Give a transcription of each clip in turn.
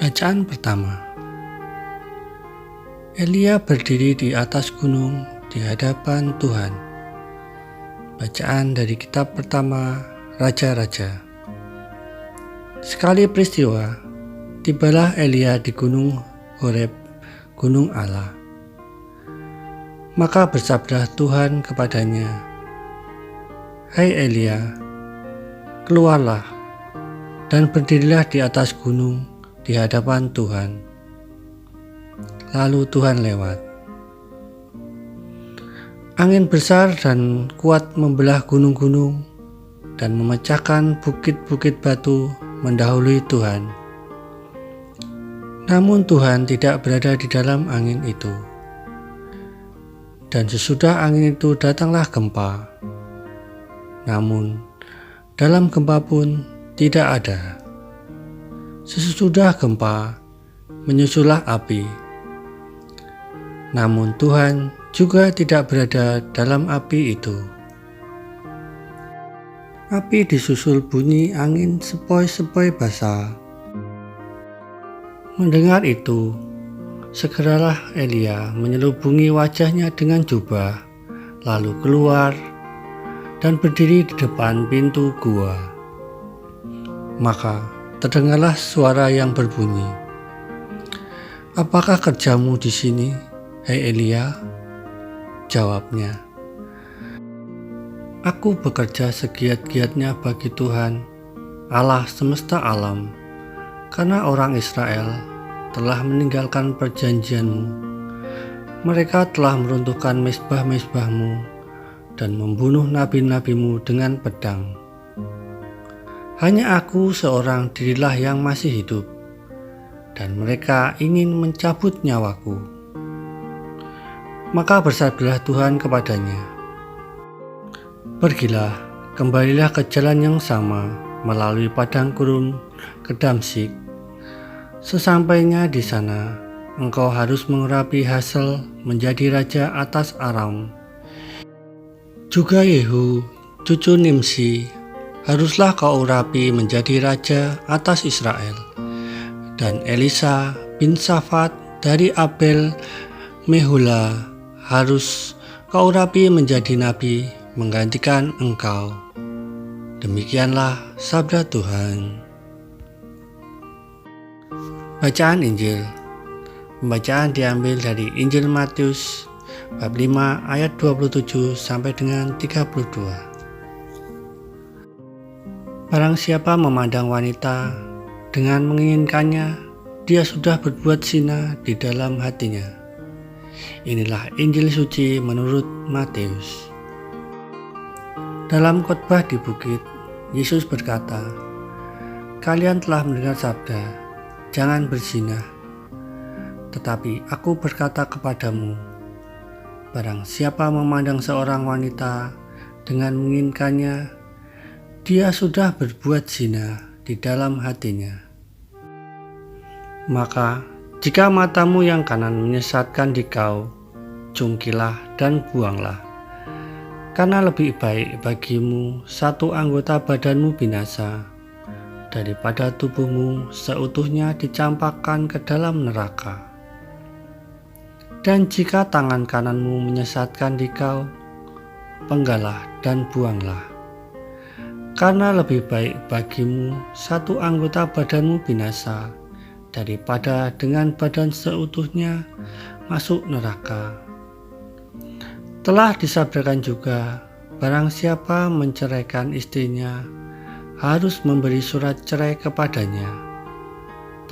Bacaan pertama. Elia berdiri di atas gunung di hadapan Tuhan. Bacaan dari kitab pertama Raja-Raja. Sekali peristiwa, tibalah Elia di gunung Horeb, gunung Allah. Maka bersabda Tuhan kepadanya, "Hai Elia, keluarlah dan berdirilah di atas gunung di hadapan Tuhan." Lalu Tuhan lewat. Angin besar dan kuat membelah gunung-gunung dan memecahkan bukit-bukit batu mendahului Tuhan. Namun Tuhan tidak berada di dalam angin itu. Dan sesudah angin itu datanglah gempa. Namun dalam gempa pun tidak ada. Sesudah gempa menyusullah api. Namun Tuhan juga tidak berada dalam api itu. Api disusul bunyi angin sepoi-sepoi basah. Mendengar itu, segeralah Elia menyelubungi wajahnya dengan jubah, lalu keluar dan berdiri di depan pintu gua. Maka terdengarlah suara yang berbunyi, "Apakah kerjamu di sini, hai Elia?" Jawabnya, "Aku bekerja segiat-giatnya bagi Tuhan, Allah semesta alam, karena orang Israel telah meninggalkan perjanjianmu. Mereka telah meruntuhkan mezbah-mezbahmu dan membunuh nabi-nabimu dengan pedang. Hanya aku seorang dirilah yang masih hidup, dan mereka ingin mencabut nyawaku." Maka bersabdalah Tuhan kepadanya, "Pergilah, kembalilah ke jalan yang sama melalui padang gurun ke Damsyik. Sesampainya di sana, engkau harus mengurapi Hazael menjadi raja atas Aram. Juga Yehu, cucu Nimsi, haruslah kau urapi menjadi raja atas Israel. Dan Elisa bin Shafat dari Abel Mehola harus kau urapi menjadi nabi menggantikan engkau." Demikianlah sabda Tuhan. Bacaan Injil. Pembacaan diambil dari Injil Matius bab 5 ayat 27 sampai dengan 32. Barang siapa memandang wanita dengan menginginkannya, dia sudah berbuat zina di dalam hatinya. Inilah Injil suci menurut Matius. Dalam khotbah di bukit, Yesus berkata, "Kalian telah mendengar sabda, 'Jangan berzina.' Tetapi aku berkata kepadamu, barang siapa memandang seorang wanita dengan menginginkannya, dia sudah berbuat zina di dalam hatinya. Maka jika matamu yang kanan menyesatkan dikau, cungkilah dan buanglah. Karena lebih baik bagimu satu anggota badanmu binasa, daripada tubuhmu seutuhnya dicampakkan ke dalam neraka. Dan jika tangan kananmu menyesatkan dikau, penggalah dan buanglah. Karena lebih baik bagimu satu anggota badanmu binasa, daripada dengan badan seutuhnya masuk neraka. Telah disabdakan juga, barang siapa menceraikan istrinya, harus memberi surat cerai kepadanya.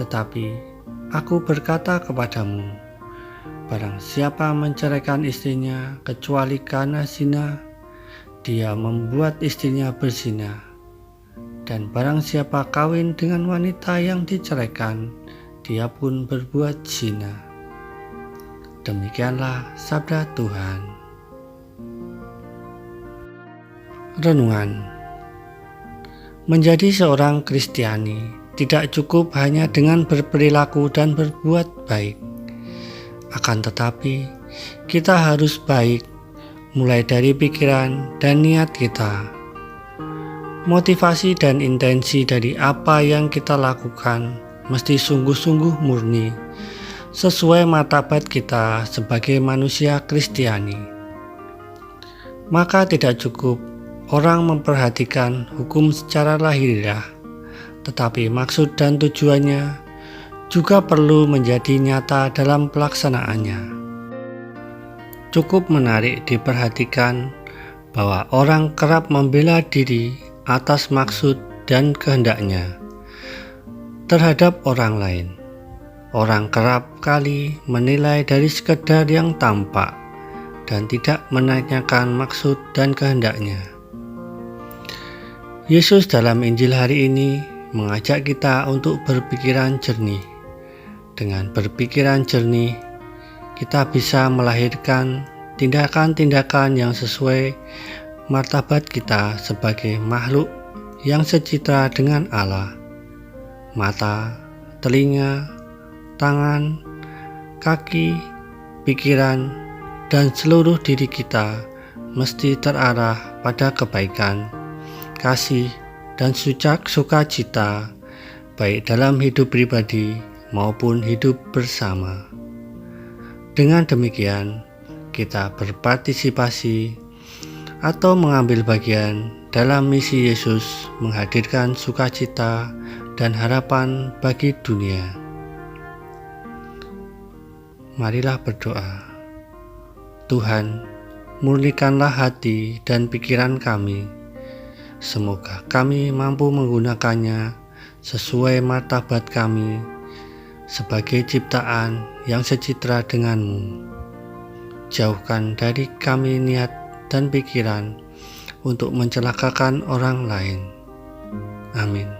Tetapi aku berkata kepadamu, barang siapa menceraikan istrinya kecuali karena zina, dia membuat istrinya berzina. Dan barang siapa kawin dengan wanita yang diceraikan, dia pun berbuat zina." Demikianlah sabda Tuhan. Renungan. Menjadi seorang Kristiani tidak cukup hanya dengan berperilaku dan berbuat baik. Akan tetapi, kita harus baik mulai dari pikiran dan niat kita. Motivasi dan intensi dari apa yang kita lakukan mesti sungguh-sungguh murni, sesuai martabat kita sebagai manusia Kristiani. Maka tidak cukup orang memperhatikan hukum secara lahiriah, tetapi maksud dan tujuannya juga perlu menjadi nyata dalam pelaksanaannya. Cukup menarik diperhatikan bahwa orang kerap membela diri atas maksud dan kehendaknya terhadap orang lain. Orang kerap kali menilai dari sekedar yang tampak dan tidak menanyakan maksud dan kehendaknya. Yesus dalam Injil hari ini mengajak kita untuk berpikiran jernih. Dengan berpikiran jernih, kita bisa melahirkan tindakan-tindakan yang sesuai martabat kita sebagai makhluk yang secitra dengan Allah. Mata, telinga, tangan, kaki, pikiran, dan seluruh diri kita mesti terarah pada kebaikan, kasih, dan sukacita, baik dalam hidup pribadi maupun hidup bersama. Dengan demikian, kita berpartisipasi atau mengambil bagian dalam misi Yesus menghadirkan sukacita dan harapan bagi dunia. Marilah berdoa. Tuhan, murnikanlah hati dan pikiran kami. Semoga kami mampu menggunakannya sesuai martabat kami sebagai ciptaan yang secitra denganmu. Jauhkan dari kami niat dan pikiran untuk mencelakakan orang lain. Amin.